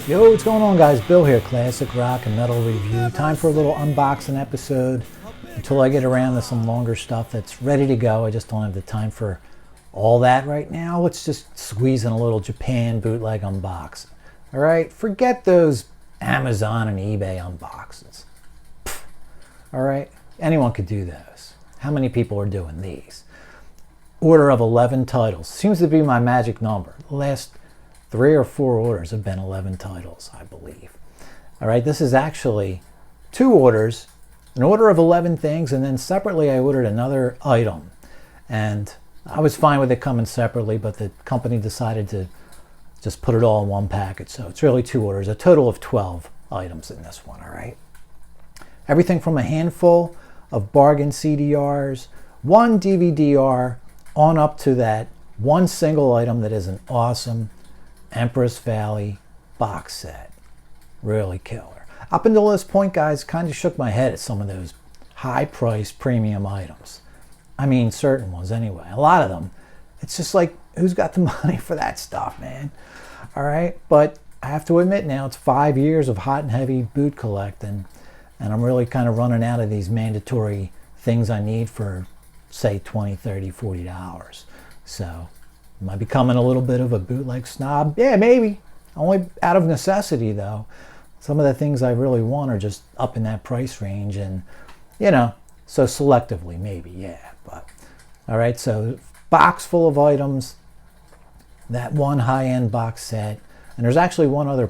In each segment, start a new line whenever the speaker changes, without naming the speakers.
Yo, what's going on, guys? Bill here, Classic Rock and Metal Review. Time for a little unboxing episode until I get around to some longer stuff that's ready to go. I just don't have the time for all that right now. Let's just squeeze in a little Japan bootleg unbox. All right, forget those Amazon and eBay unboxings. Pfft. All right, anyone could do those. How many people are doing these? Order of 11 titles. Seems to be my magic number. The last 3 or 4 orders have been 11 titles, I believe. All right, this is actually 2 orders, an order of 11 things, and then separately I ordered another item. And I was fine with it coming separately, but the company decided to just put it all in one package. So it's really 2 orders, a total of 12 items in this one, all right? Everything from a handful of bargain CDRs, 1 DVD-R, on up to that one single item that is an awesome Empress Valley box set. Really killer. Up until this point, guys, kind of shook my head at some of those high-priced premium items. I mean, certain ones anyway. A lot of them. It's just like, who's got the money for that stuff, man? All right, but I have to admit now, it's 5 years of hot and heavy boot collecting, and I'm really kind of running out of these mandatory things I need for, say, $20, $30, $40. So am I becoming a little bit of a bootleg snob? Yeah, maybe. Only out of necessity, though. Some of the things I really want are just up in that price range, and, you know, so selectively, maybe, yeah. But, all right, so box full of items, that one high-end box set, and there's actually one other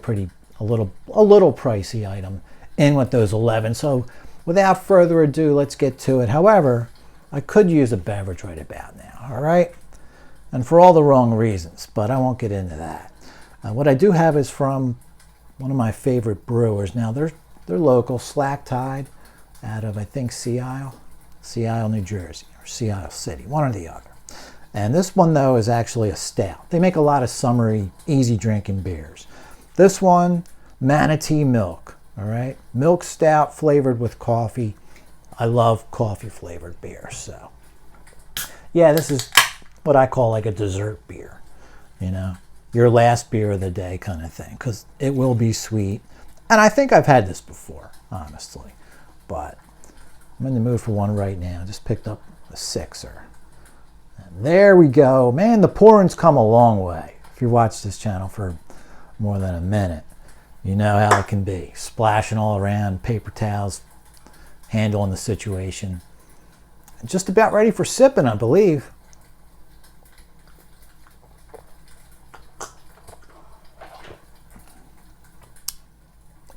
a little pricey item in with those 11. So without further ado, let's get to it. However, I could use a beverage right about now, all right? And for all the wrong reasons, but I won't get into that. What I do have is from one of my favorite brewers. Now, they're local, Slack Tide, out of, I think, Sea Isle, New Jersey, or Sea Isle City, one or the other. And this one, though, is actually a stout. They make a lot of summery, easy-drinking beers. This one, Manatee Milk, all right? Milk stout flavored with coffee. I love coffee-flavored beer, so. Yeah, this is what I call like a dessert beer, you know, your last beer of the day kind of thing, because it will be sweet. And I think I've had this before, honestly, but I'm in the mood for one right now. Just picked up a 6er. And there we go. Man, the pouring's come a long way. If you watch this channel for more than a minute, you know how it can be. Splashing all around, paper towels, handling the situation. Just about ready for sipping, I believe.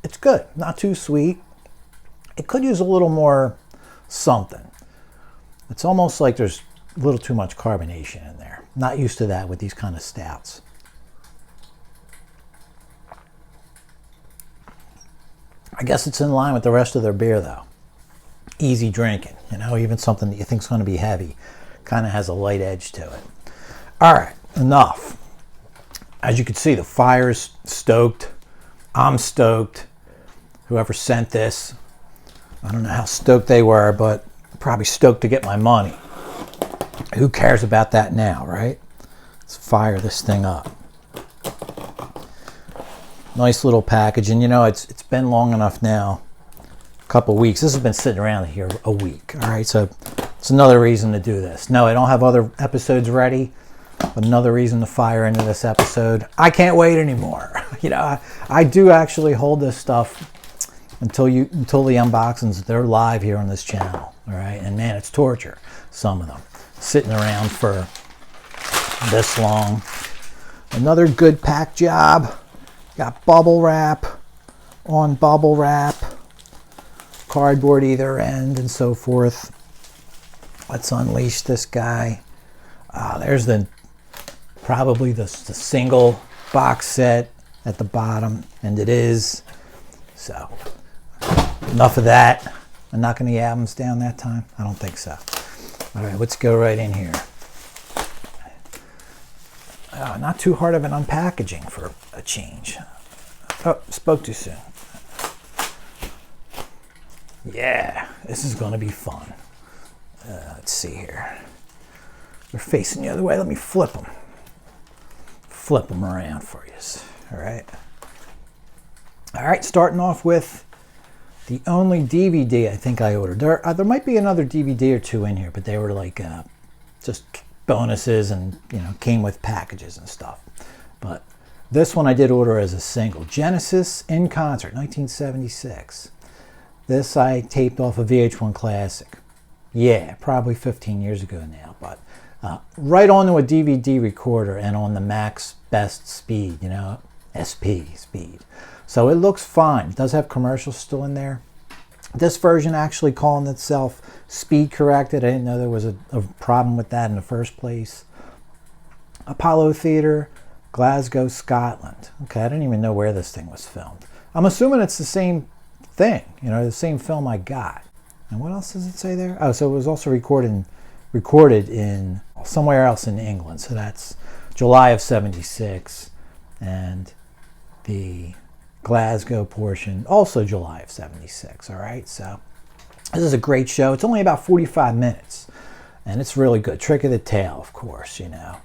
It's good, not too sweet. It could use a little more something. It's almost like there's a little too much carbonation in there. Not used to that with these kind of stouts. I guess it's in line with the rest of their beer, though. Easy drinking, you know, even something that you think is going to be heavy. Kind of has a light edge to it. All right, enough. As you can see, the fire's stoked. I'm stoked. Whoever sent this, I don't know how stoked they were, but probably stoked to get my money. Who cares about that now, right? Let's fire this thing up. Nice little package, and you know, it's been long enough now, a couple weeks. This has been sitting around here a week, all right? So it's another reason to do this. No, I don't have other episodes ready, but another reason to fire into this episode. I can't wait anymore. You know, I do actually hold this stuff until the unboxings, they're live here on this channel, all right? And man, it's torture, some of them, sitting around for this long. Another good pack job. Got bubble wrap on bubble wrap, cardboard either end, and so forth. Let's unleash this guy. There's probably the single box set at the bottom, and it is. So enough of that. I'm knocking the albums down that time? I don't think so. All right, let's go right in here. Not too hard of an unpackaging for a change. Oh, spoke too soon. Yeah, this is going to be fun. Let's see here. They're facing the other way. Let me flip them. Flip them around for you. All right. All right, starting off with the only DVD I think I ordered. There might be another DVD or two in here, but they were like just bonuses and, you know, came with packages and stuff. But this one I did order as a single. Genesis in Concert, 1976. This I taped off a VH1 Classic. Yeah, probably 15 years ago now, but right onto a DVD recorder and on the max best speed, you know, SP speed. So it looks fine. It does have commercials still in there. This version actually calling itself speed corrected. I didn't know there was a problem with that in the first place. Apollo Theatre, Glasgow, Scotland. Okay, I didn't even know where this thing was filmed. I'm assuming it's the same thing, you know, the same film I got. And what else does it say there? Oh, so it was also recorded in somewhere else in England. So that's July of 76, and the Glasgow portion also July of 76. All right, so this is a great show. It's only about 45 minutes, and it's really good. Trick of the Tail, of course, you know.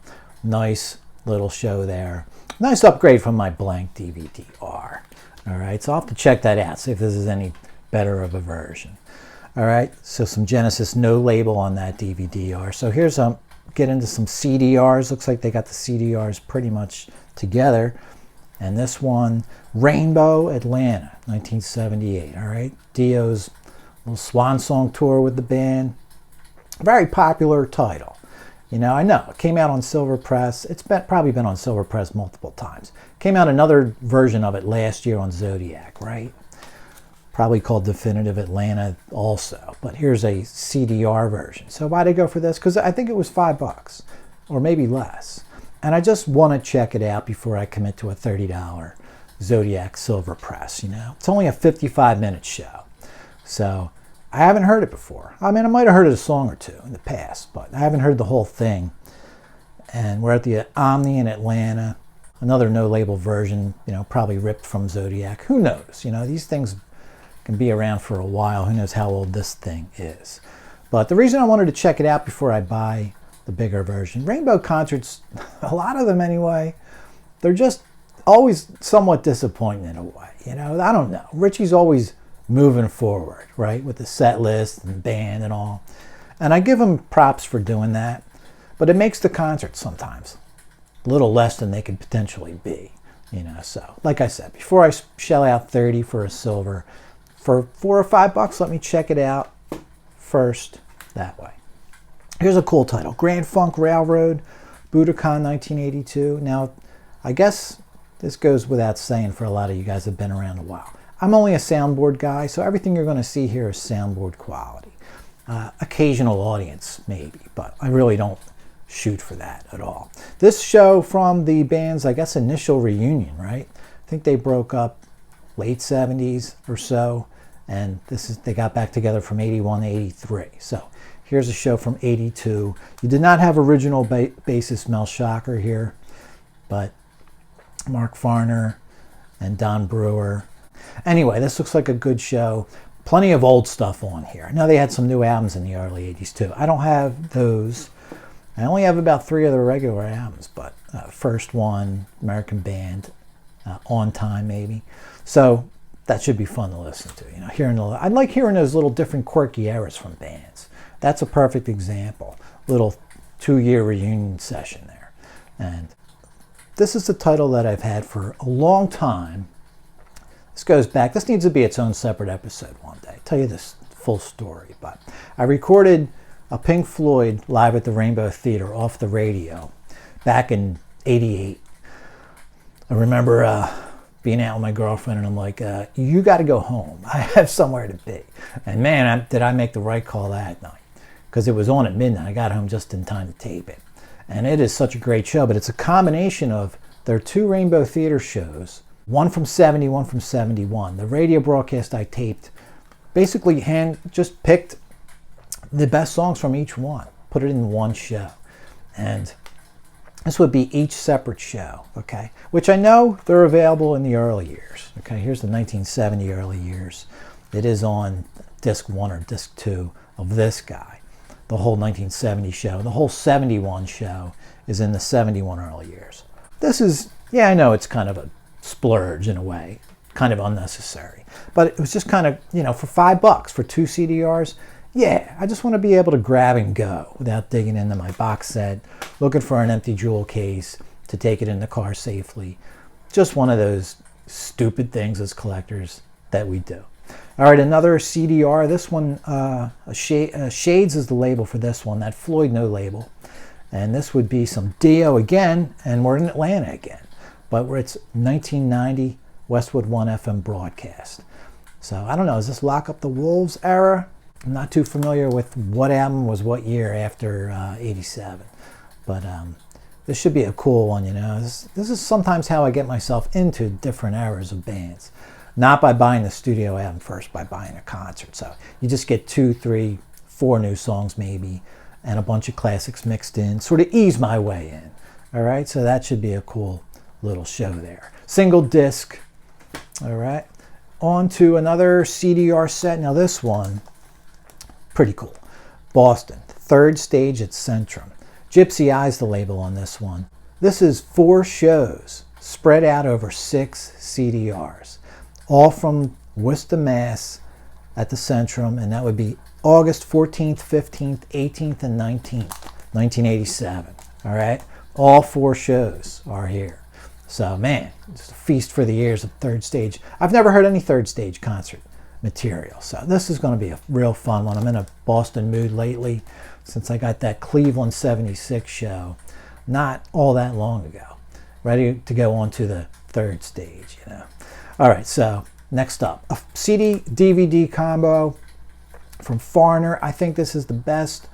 Nice little show there. Nice upgrade from my blank DVD-R. All right, so I'll have to check that out, see if this is any better of a version. All right, so some Genesis, no label on that DVD-R. So here's get into some CDRs. Looks like they got the CDRs pretty much together. And this one, Rainbow Atlanta, 1978. All right, Dio's little swan song tour with the band. Very popular title. You know, I know it came out on Silver Press. It's probably been on Silver Press multiple times. Came out another version of it last year on Zodiac, right? Probably called Definitive Atlanta also. But here's a CDR version. So why'd I go for this? Because I think it was $5 or maybe less. And I just want to check it out before I commit to a $30 Zodiac Silver Press, you know. It's only a 55-minute show. So I haven't heard it before. I mean, I might have heard it a song or two in the past, but I haven't heard the whole thing. And we're at the Omni in Atlanta. Another no-label version, you know, probably ripped from Zodiac. Who knows? You know, these things can be around for a while. Who knows how old this thing is? But the reason I wanted to check it out before I buy the bigger version, Rainbow concerts, a lot of them anyway, they're just always somewhat disappointing in a way. You know, I don't know. Richie's always moving forward, right, with the set list and band and all. And I give him props for doing that, but it makes the concerts sometimes a little less than they could potentially be, you know. So, like I said, before I shell out $30 for a silver, for $4 or $5, let me check it out first that way. Here's a cool title, Grand Funk Railroad, Budokan 1982. Now, I guess this goes without saying for a lot of you guys that have been around a while. I'm only a soundboard guy, so everything you're going to see here is soundboard quality. Occasional audience, maybe, but I really don't shoot for that at all. This show from the band's, I guess, initial reunion, right? I think they broke up late 70s or so, and they got back together from 81 to 83. So here's a show from 82. You did not have original bassist Mel Shocker here, but Mark Farner and Don Brewer. Anyway, this looks like a good show. Plenty of old stuff on here. I know they had some new albums in the early 80s too. I don't have those. I only have about 3 of the regular albums, but first one, American Band, On Time maybe. So that should be fun to listen to. You know, I like hearing those little different quirky eras from bands. That's a perfect example. Little 2-year reunion session there. And this is the title that I've had for a long time. This goes back. This needs to be its own separate episode one day. I'll tell you this full story. But I recorded a Pink Floyd live at the Rainbow Theatre off the radio back in '88. I remember being out with my girlfriend, and I'm like, you got to go home. I have somewhere to be. And man, did I make the right call that night. Because it was on at midnight. I got home just in time to tape it. And it is such a great show, but it's a combination of their 2 Rainbow Theatre shows, one from 70, one from 71. The radio broadcast I taped basically just picked the best songs from each one, put it in one show. And this would be each separate show, okay? Which I know they're available in the early years, okay? Here's the 1970 early years. It is on disc 1 or disc 2 of this guy. The whole 1970 show. The whole 71 show is in the 71 early years. This is, yeah, I know it's kind of a splurge in a way. kind of unnecessary. But it was just kind of, you know, for $5 for 2 CDRs, yeah, I just want to be able to grab and go without digging into my box set, looking for an empty jewel case to take it in the car safely. Just one of those stupid things as collectors that we do. All right, another CDR. This one, Shades is the label for this one, that Floyd No label. And this would be some Dio again, and we're in Atlanta again. But it's 1990 Westwood 1 FM broadcast. So I don't know, is this Lock Up the Wolves era? I'm not too familiar with what album was what year after 87. But this should be a cool one, you know. This is sometimes how I get myself into different eras of bands. Not by buying the studio album first, by buying a concert. So you just get 2, 3, 4 new songs maybe, and a bunch of classics mixed in, sort of ease my way in. All right, so that should be a cool little show there. Single disc. All right, on to another CDR set. Now this one, pretty cool. Boston, Third Stage at Centrum. Gypsy Eye's the label on this one. This is 4 shows spread out over 6 CDRs, all from Worcester, Mass at the Centrum, and that would be August 14th, 15th, 18th, and 19th, 1987. All right, all 4 shows are here. So man, it's a feast for the ears of Third Stage. I've never heard any Third Stage concert material, so this is going to be a real fun one. I'm in a Boston mood lately since I got that Cleveland 76 show not all that long ago. Ready to go on to the Third Stage, you know. All right, so next up, a CD DVD combo from Foreigner. I think this is the best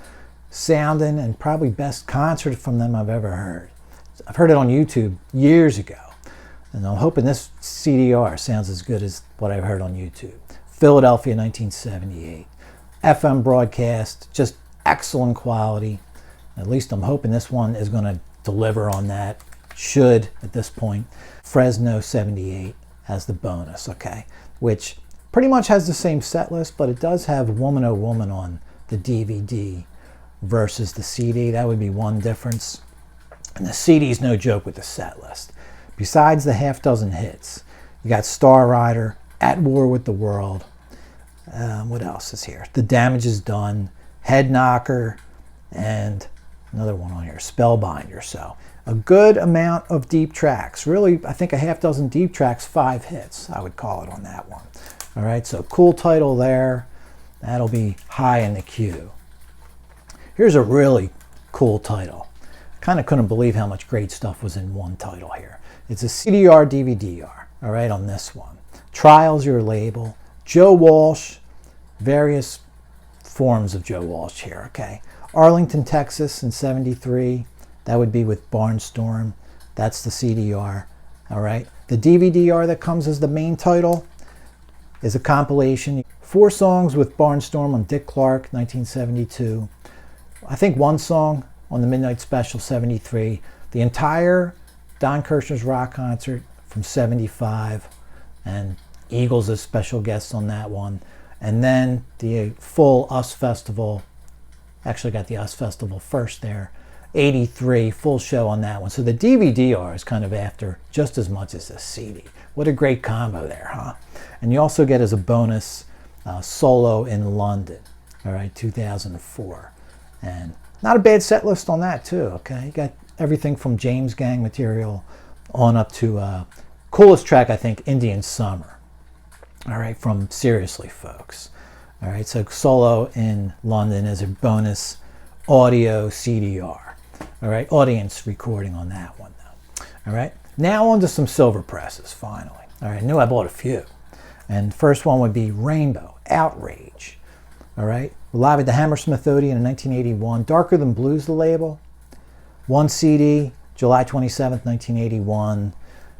sounding and probably best concert from them I've ever heard. I've heard it on YouTube years ago, and I'm hoping this CDR sounds as good as what I've heard on YouTube. Philadelphia, 1978. FM broadcast, just excellent quality. At least I'm hoping this one is going to deliver on that. Should at this point. Fresno, 78 as the bonus, okay? Which pretty much has the same set list, but it does have Woman Oh Woman on the DVD versus the CD. That would be one difference. And the CD's no joke with the set list. Besides the half dozen hits, you got Star Rider, At War with the World. What else is here? The Damage Is Done, Head Knocker, and another one on here, Spellbinder. So a good amount of deep tracks. Really, I think a half dozen deep tracks, 5 hits, I would call it on that one. All right, so cool title there. That'll be high in the queue. Here's a really cool title. Kind of couldn't believe how much great stuff was in one title here. It's a CDR DVD-R, all right, on this one. Trials Your Label. Joe Walsh, various forms of Joe Walsh here, okay. Arlington, Texas in 73. That would be with Barnstorm. That's the CDR, all right. The DVD-R that comes as the main title is a compilation. 4 songs with Barnstorm on Dick Clark, 1972. I think 1 song on the Midnight Special, 73. The entire Don Kirshner's rock concert from 75, and Eagles as special guests on that one. And then the full US Festival, actually got the US Festival first there, 83, full show on that one. So the DVD-R is kind of after just as much as the CD. What a great combo there, huh? And you also get as a bonus Solo in London, all right, 2004. And not a bad set list on that too, okay? You got everything from James Gang material on up to coolest track, I think, Indian Summer. All right, from Seriously Folks. All right, so Solo in London is a bonus audio CDR. All right, audience recording on that one though. All right, now on to some silver presses finally. All right, I knew I bought a few. And first one would be Rainbow, Outrage. All right, live at the Hammersmith Odeon in 1981. Darker Than Blue's the label. 1 CD, July 27th, 1981.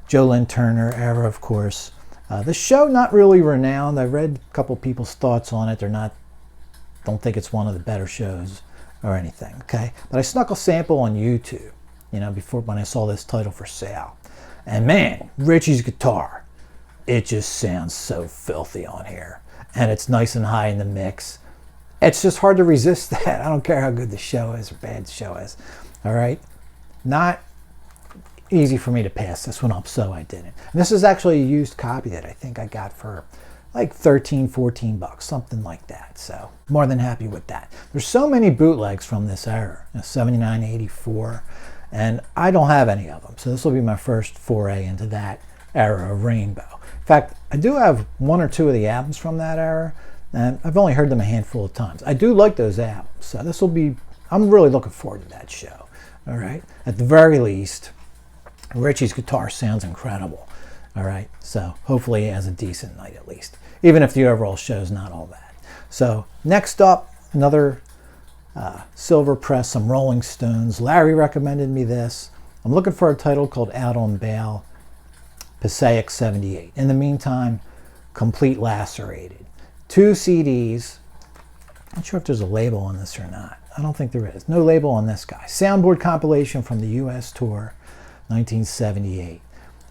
Joe Lynn Turner era, of course. The show, not really renowned. I read a couple people's thoughts on it. Don't think it's one of the better shows or anything, okay? But I snuck a sample on YouTube, you know, before when I saw this title for sale. And man, Richie's guitar, it just sounds so filthy on here. And it's nice and high in the mix. It's just hard to resist that. I don't care how good the show is or bad the show is. All right? Not easy for me to pass this one up, so I didn't. And this is actually a used copy that I think I got for like 13, 14 bucks, something like that. So more than happy with that. There's so many bootlegs from this era, 79, 84, and I don't have any of them. So this will be my first foray into that era of Rainbow. In fact, I do have one or two of the albums from that era, and I've only heard them a handful of times. I do like those albums, so this will be, I'm really looking forward to that show. All right, at the very least, Richie's guitar sounds incredible. All right, so hopefully he has a decent night at least, even if the overall show's not all that. So next up, another silver press, some Rolling Stones. Larry recommended me this. I'm looking for a title called Out on Bail, Passaic 78. In the meantime, Complete Lacerated. 2 CDs. Not sure if there's a label on this or not. I don't think there is. No label on this guy. Soundboard compilation from the US tour, 1978.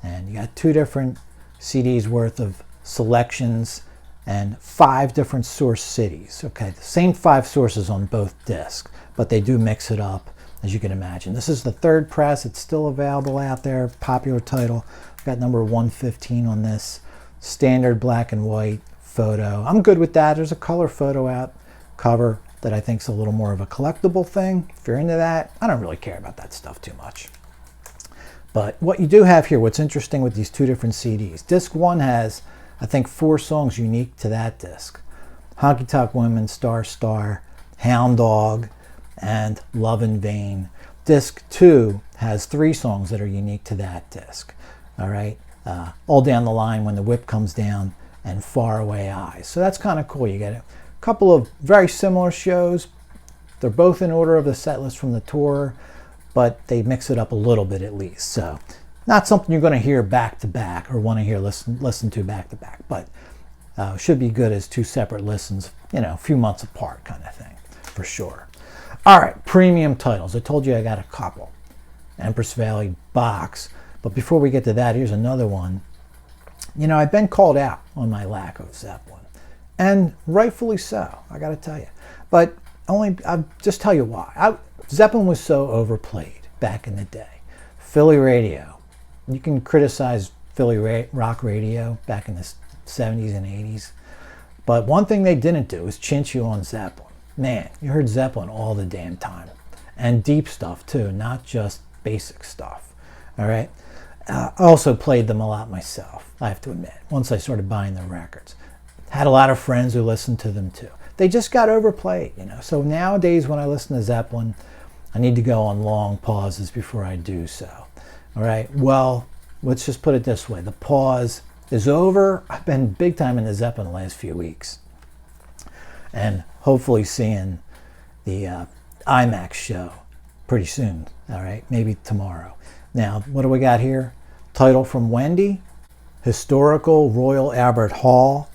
And you got 2 different CDs worth of selections and 5 different source cities. Okay, the same 5 sources on both discs, but they do mix it up, as you can imagine. This is the 3rd press. It's still available out there. Popular title. I've got number 115 on this. Standard black and white photo. I'm good with that. There's a color photo out cover that I think is a little more of a collectible thing. If you're into that, I don't really care about that stuff too much. But what you do have here, what's interesting with these 2 different CDs, disc 1 has, I think, 4 songs unique to that disc. Honky Tonk Women, Star Star, Hound Dog, and Love in Vain. Disc 2 has 3 songs that are unique to that disc. All right, All Down the Line, When the Whip Comes Down, and Faraway Eyes. So that's kind of cool. You get a couple of very similar shows. They're both in order of the set list from the tour, but they mix it up a little bit at least. So not something you're going to hear back to back or want to hear listen to back to back, but should be good as 2 separate listens, you know, a few months apart kind of thing, for sure. All right, premium titles. I told you I got a couple. Empress Valley box. But before we get to that, here's another one. You know, I've been called out on my lack of Zeppelin, and rightfully so, I got to tell you. But I'll just tell you why. Zeppelin was so overplayed back in the day. Philly radio. You can criticize Philly rock radio back in the 70s and 80s. But one thing they didn't do is chinch you on Zeppelin. Man, you heard Zeppelin all the damn time. And deep stuff too, not just basic stuff. All right? I also played them a lot myself, I have to admit, once I started buying their records. Had a lot of friends who listened to them too. They just got overplayed, you know. So nowadays when I listen to Zeppelin, I need to go on long pauses before I do so. All right, well, let's just put it this way. The pause is over. I've been big time in the Zeppelin the last few weeks. And hopefully seeing the IMAX show pretty soon, all right, maybe tomorrow. Now, what do we got here? Title from Wendy, Historical Royal Albert Hall,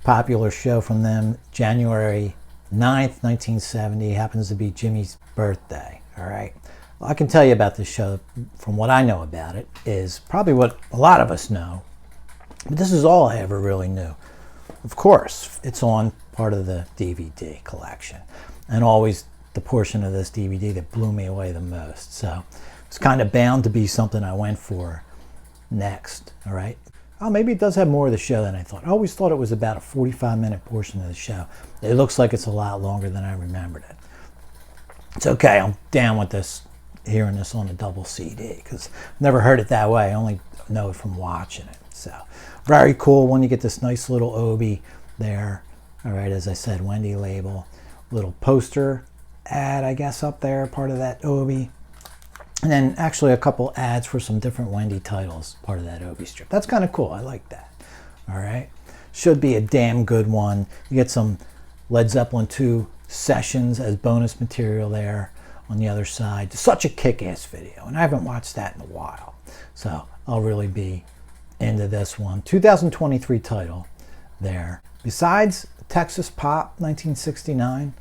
popular show from them, January 9th, 1970, happens to be Jimmy's birthday, all right? Well, I can tell you about this show from what I know about it, is probably what a lot of us know, but this is all I ever really knew. Of course, it's on part of the DVD collection, and always the portion of this DVD that blew me away the most. So it's kind of bound to be something I went for next, all right? Oh, maybe it does have more of the show than I thought. I always thought it was about a 45-minute portion of the show. It looks like it's a lot longer than I remembered it. It's okay, I'm down with this, hearing this on a double CD, because I've never heard it that way. I only know it from watching it. So very cool when you get this nice little Obi there. All right, as I said, Wendy label. Little poster ad, I guess, up there, part of that Obi. And then actually a couple ads for some different Wendy titles, part of that Obi strip. That's kind of cool. I like that. All right. Should be a damn good one. You get some Led Zeppelin 2 sessions as bonus material there on the other side. Such a kick-ass video. And I haven't watched that in a while. So I'll really be into this one. 2023 title there. Besides Texas Pop 1969,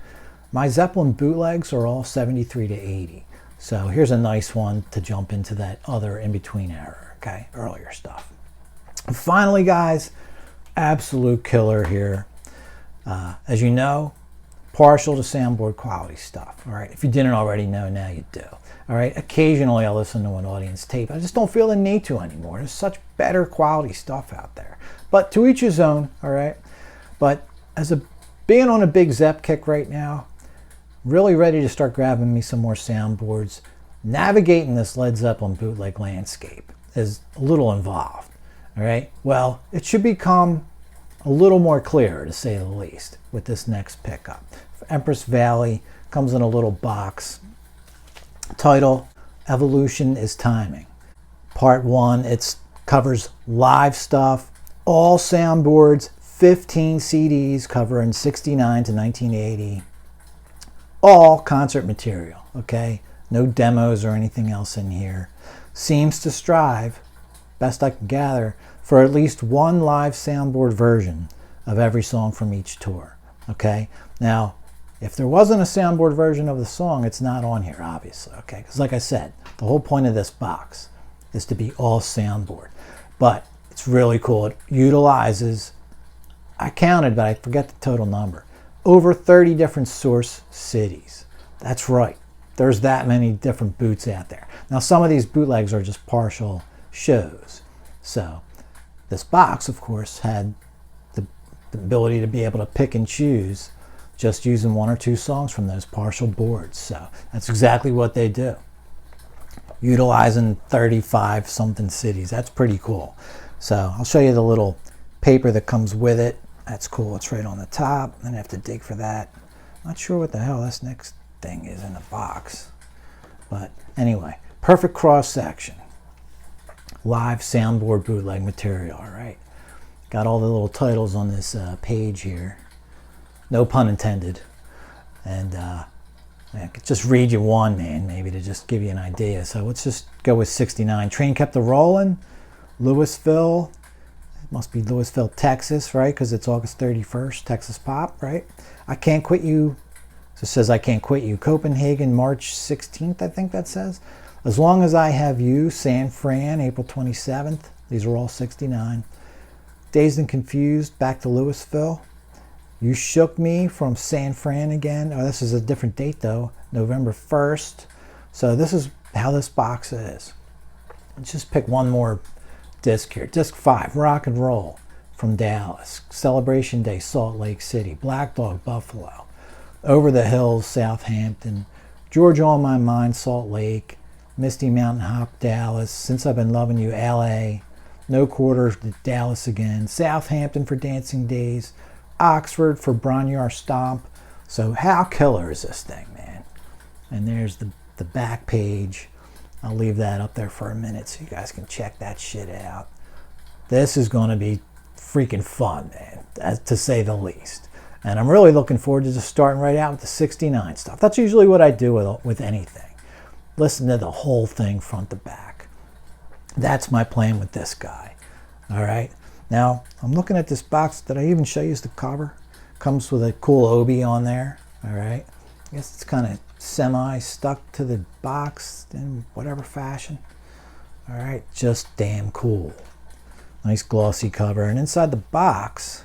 my Zeppelin bootlegs are all 73 to 80. So here's a nice one to jump into that other in-between era, okay? Earlier stuff. And finally, guys, absolute killer here. As you know, partial to soundboard quality stuff. All right, if you didn't already know, now you do. All right, occasionally I'll listen to an audience tape. I just don't feel the need to anymore. There's such better quality stuff out there. But to each his own. All right, but being on a big Zepp kick right now, really ready to start grabbing me some more soundboards. Navigating this Led Zeppelin bootleg landscape is a little involved. All right, well, it should become a little more clear, to say the least, with this next pickup. Empress Valley comes in a little box. Title, Evolution is Timing. Part 1, it covers live stuff, all soundboards, 15 CDs covering 69 to 1980. All concert material, okay? No demos or anything else in here. Seems to strive, best I can gather, for at least one live soundboard version of every song from each tour, okay? Now, if there wasn't a soundboard version of the song, it's not on here, obviously, okay? Because like I said, the whole point of this box is to be all soundboard. But it's really cool. It utilizes, I counted, but I forget the total number, over 30 different source cities. That's right. There's that many different boots out there. Now, some of these bootlegs are just partial shows. So this box, of course, had the ability to be able to pick and choose just using one or two songs from those partial boards. So that's exactly what they do. Utilizing 35 something cities. That's pretty cool. So I'll show you the little paper that comes with it. That's cool. It's right on the top. I have to dig for that. Not sure what the hell this next thing is in the box. But anyway, perfect cross section. Live soundboard bootleg material. All right. Got all the little titles on this page here. No pun intended. And I could just read you one, man, maybe to just give you an idea. So let's just go with 69. Train kept a rolling. Louisville. It must be Louisville, Texas, right? Because it's August 31st. Texas Pop, right? I Can't Quit You. So it says I Can't Quit You. Copenhagen, March 16th, I think that says. As Long as I Have You. San Fran, April 27th. These are all 69. Dazed and Confused, back to Louisville. You Shook Me from San Fran again. Oh, this is a different date though. November 1st. So this is how this box is. Let's just pick one more disc here. Disc 5, Rock and Roll from Dallas. Celebration Day, Salt Lake City. Black Dog, Buffalo. Over the Hills, Southampton. Georgia on My Mind, Salt Lake. Misty Mountain Hop, Dallas. Since I've Been Loving You, LA. No Quarter, Dallas again. Southampton for Dancing Days. Oxford for Bronyar Stomp. So how killer is this thing, man? And there's the back page. I'll leave that up there for a minute so you guys can check that shit out. This is going to be freaking fun, man, to say the least. And I'm really looking forward to just starting right out with the 69 stuff. That's usually what I do with anything. Listen to the whole thing front to back. That's my plan with this guy. All right. Now, I'm looking at this box. Did I even show you the cover? Comes with a cool obi on there. All right. I guess it's kind of semi-stuck to the box in whatever fashion. All right. Just damn cool. Nice glossy cover. And inside the box,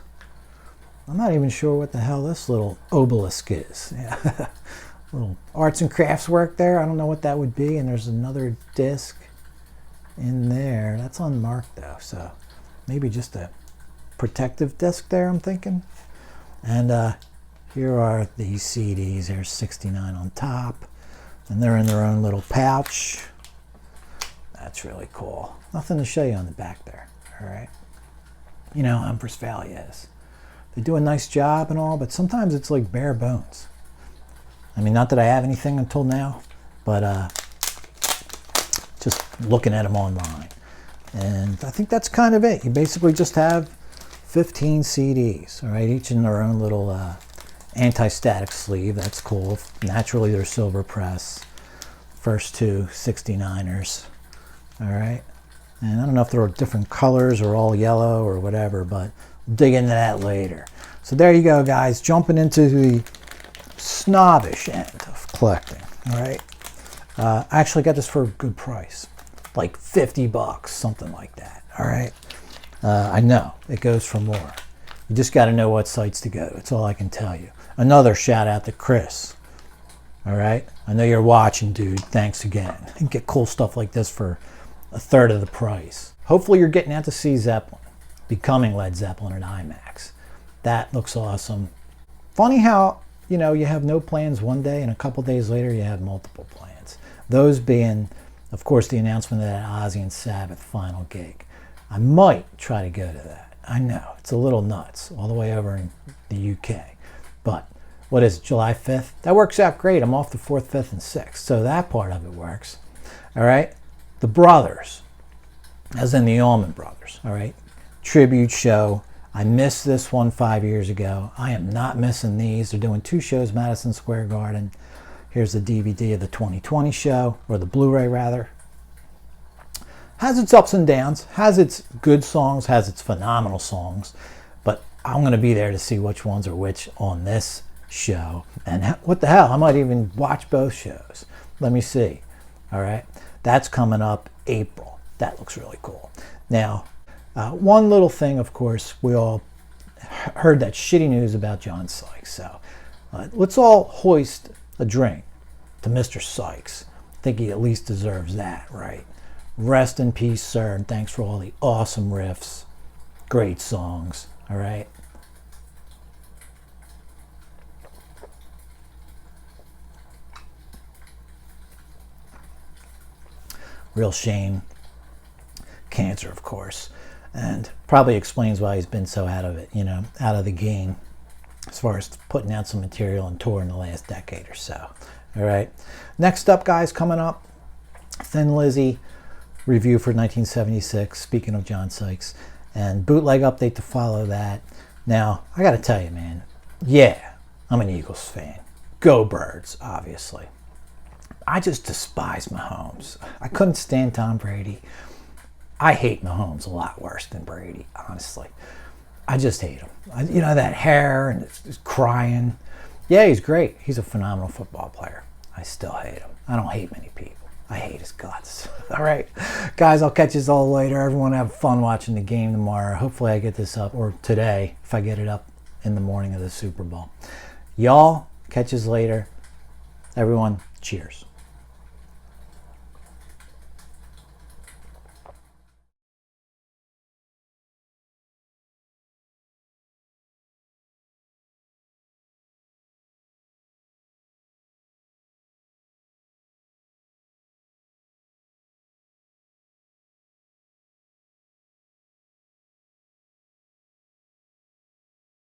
I'm not even sure what the hell this little obelisk is. Yeah. Little arts and crafts work there. I don't know what that would be. And there's another disc in there. That's unmarked though, so maybe just a protective disc there, I'm thinking. And here are the CDs. There's 69 on top. And they're in their own little pouch. That's really cool. Nothing to show you on the back there. All right. You know how Empress Valley is. They do a nice job and all, but sometimes it's like bare bones. I mean, not that I have anything until now, but just looking at them online. And I think that's kind of it. You basically just have 15 CDs, all right, each in their own little anti-static sleeve. That's cool. Naturally, they're silver press. First two 69ers, all right. And I don't know if they're different colors or all yellow or whatever, but we'll dig into that later. So there you go, guys. Jumping into the snobbish end of collecting, all right. I actually got this for a good price, like 50 bucks, something like that, all right. I know it goes for more. You just got to know what sites to go to. That's all I can tell you. Another shout out to Chris. All right, I know you're watching, dude. Thanks again. You can get cool stuff like this for a third of the price. Hopefully you're getting out to see Zeppelin, becoming Led Zeppelin at IMAX. That looks awesome. Funny how, you know, you have no plans one day and a couple days later you have multiple plans. Those being, of course, the announcement of that Ozzy and Sabbath final gig. I might try to go to that. I know, it's a little nuts, all the way over in the UK. But what is it, July 5th? That works out great. I'm off the 4th, 5th, and 6th. So that part of it works. All right. The Brothers, as in the Allman Brothers. All right. Tribute show. I missed this one 5 years ago. I am not missing these. They're doing 2 shows, Madison Square Garden. Here's the DVD of the 2020 show, or the Blu-ray rather. Has its ups and downs, has its good songs, has its phenomenal songs. But I'm going to be there to see which ones are which on this show. And what the hell, I might even watch both shows. Let me see. All right, that's coming up April. That looks really cool. Now, one little thing, of course, we all heard that shitty news about John Sykes. So let's all hoist a drink to Mr. Sykes. I think he at least deserves that, right? Rest in peace, sir, and thanks for all the awesome riffs, great songs. All right. Real shame. Cancer, of course, and probably explains why he's been so out of it, you know, out of the game as far as putting out some material and touring the last decade or so. All right. Next up, guys, coming up, Thin Lizzy review for 1976, speaking of John Sykes, and Bootleg update to follow that. Now, I got to tell you, man, yeah, I'm an Eagles fan. Go Birds, obviously. I just despise Mahomes. I couldn't stand Tom Brady. I hate Mahomes a lot worse than Brady, honestly. I just hate him. You know, that hair and it's crying. Yeah, he's great. He's a phenomenal football player. I still hate him. I don't hate many people. I hate his guts. All right. Guys, I'll catch you all later. Everyone have fun watching the game tomorrow. Hopefully I get this up, or today, if I get it up in the morning of the Super Bowl. Y'all, catch us later. Everyone, cheers.